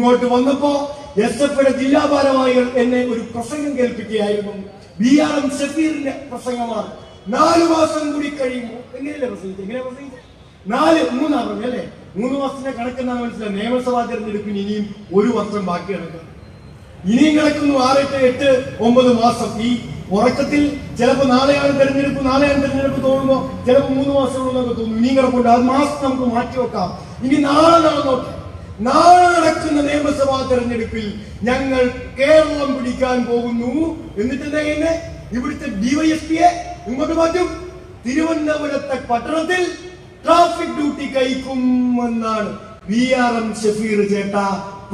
ഇങ്ങോട്ട് വന്നപ്പോ എസ്.എഫ്.യുടെ ജില്ലാ ഭാരവാഹികൾ എന്നെ ഒരു പ്രസംഗം കേൾപ്പിക്കുകയായിരുന്നു. BRM ഷഫീറിന്റെ പ്രസംഗമാണ്. 4 മാസം കൂടി കഴിയുമ്പോൾ എങ്ങനെയല്ലേ പ്രസംഗിച്ചത്? എങ്ങനെയാ പ്രസംഗിച്ചത്? 3 അല്ലേ? 3 മാസത്തിന്റെ കണക്കെന്നാണ് മനസ്സിലായി. നിയമസഭാ തെരഞ്ഞെടുപ്പിന് ഇനിയും 1 വർഷം ബാക്കി കിടക്കുന്നു. ഇനിയും കിടക്കുന്നു 6, 8, 9 മാസം. ഈ ഉറക്കത്തിൽ ചിലപ്പോൾ നാളെയാണ് തെരഞ്ഞെടുപ്പ് തോന്നുമ്പോ ചിലപ്പോൾ 3 മാസമുള്ളതൊക്കെ തോന്നും. ഇനിയും കിടപ്പുണ്ട്. അത് മാസം നമുക്ക് മാറ്റിവെക്കാം. ഇനി നാളെ നടന്നോട്ടെ. നാളെ നടക്കുന്ന നിയമസഭാ തെരഞ്ഞെടുപ്പിൽ ഞങ്ങൾ കേരളം പിടിക്കാൻ പോകുന്നു. എന്നിട്ട് എന്താ ഇവിടുത്തെ ഡിവൈഎസ്പിയെ ഇങ്ങോട്ട് മാറ്റും. തിരുവനന്തപുരത്തെ പട്ടണത്തിൽ ട്രാഫിക് ഡ്യൂട്ടി കഴിക്കുമെന്നാണ് BRM ഷഫീർ ചേട്ട.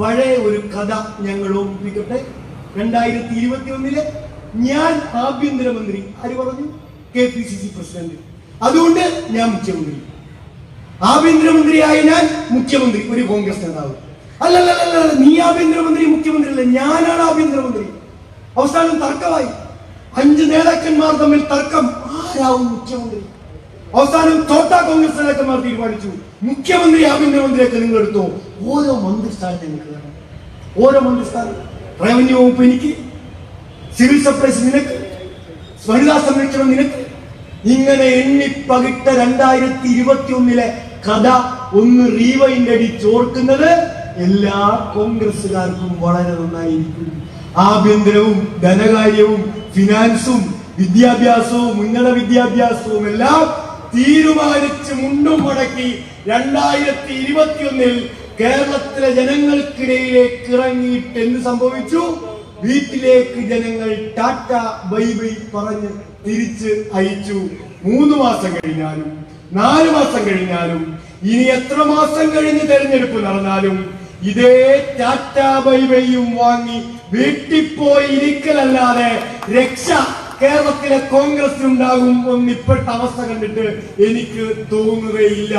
പഴയ ഒരു കഥ ഞങ്ങൾ ഓർമ്മിപ്പിക്കട്ടെ. 2021 ഞാൻ ആഭ്യന്തരമന്ത്രി. ആര് പറഞ്ഞു? KPCC president. അതുകൊണ്ട് ഞാൻ മുഖ്യമന്ത്രി. ആഭ്യന്തരമന്ത്രിയായി ഞാൻ മുഖ്യമന്ത്രി. ഒരു കോൺഗ്രസ് നേതാവ്. അല്ലല്ല, നീ ആഭ്യന്തരമന്ത്രി മുഖ്യമന്ത്രി അല്ല, ഞാനാണ് ആഭ്യന്തരമന്ത്രി. അവസാനം തർക്കമായി. 5 നേതാക്കന്മാർ തമ്മിൽ തർക്കം. ആരാവും മുഖ്യമന്ത്രി? അവസാനം കോൺഗ്രസ് നേതാക്കന്മാർ തീരുമാനിച്ചു, മുഖ്യമന്ത്രി ആഭ്യന്തരമന്ത്രിയൊക്കെ നിങ്ങൾ എടുത്തോ. ഓരോ മന്ത്രിസ്ഥാനം നിങ്ങൾക്ക് വേണം. ഓരോ മന്ത്രിസ്ഥാനം. റവന്യൂ വകുപ്പ് എനിക്ക്, സിവിൽ സപ്ലൈസ് നിനക്ക്, വനിതാ സംരക്ഷണം നിനക്ക്. ഇങ്ങനെ എണ്ണിപ്പകിട്ട 2021 കഥ ഒന്ന് റീവൈൻഡ് അടിച്ചോർക്കുന്നത് എല്ലാ കോൺഗ്രസുകാർക്കും വളരെ നന്നായിരിക്കും. ആഭ്യന്തരവും ധനകാര്യവും ഫിനാൻസും വിദ്യാഭ്യാസവും ഉന്നത വിദ്യാഭ്യാസവും എല്ലാം തീരുമാനിച്ച് മുണ്ടും മടക്കി 2021 കേരളത്തിലെ ജനങ്ങൾക്കിടയിലേക്ക് ഇറങ്ങിയിട്ട് എന്ത് സംഭവിച്ചു? വീട്ടിലേക്ക് ജനങ്ങൾ ടാറ്റ ബൈ ബൈ പറഞ്ഞ് തിരിച്ച് അയച്ചു. 3 മാസം കഴിഞ്ഞാലും 4 മാസം കഴിഞ്ഞാലും ഇനി എത്ര മാസം കഴിഞ്ഞ് തെരഞ്ഞെടുപ്പ് നടന്നാലും ഇതേ ടാറ്റ ബൈ ബൈയും വാങ്ങി വീട്ടിൽ പോയി ഇരിക്കലല്ലാതെ രക്ഷ കേരളത്തിലെ കോൺഗ്രസിനുണ്ടാകും എന്നിപ്പോഴത്തെ അവസ്ഥ കണ്ടിട്ട് എനിക്ക് തോന്നുകയില്ല.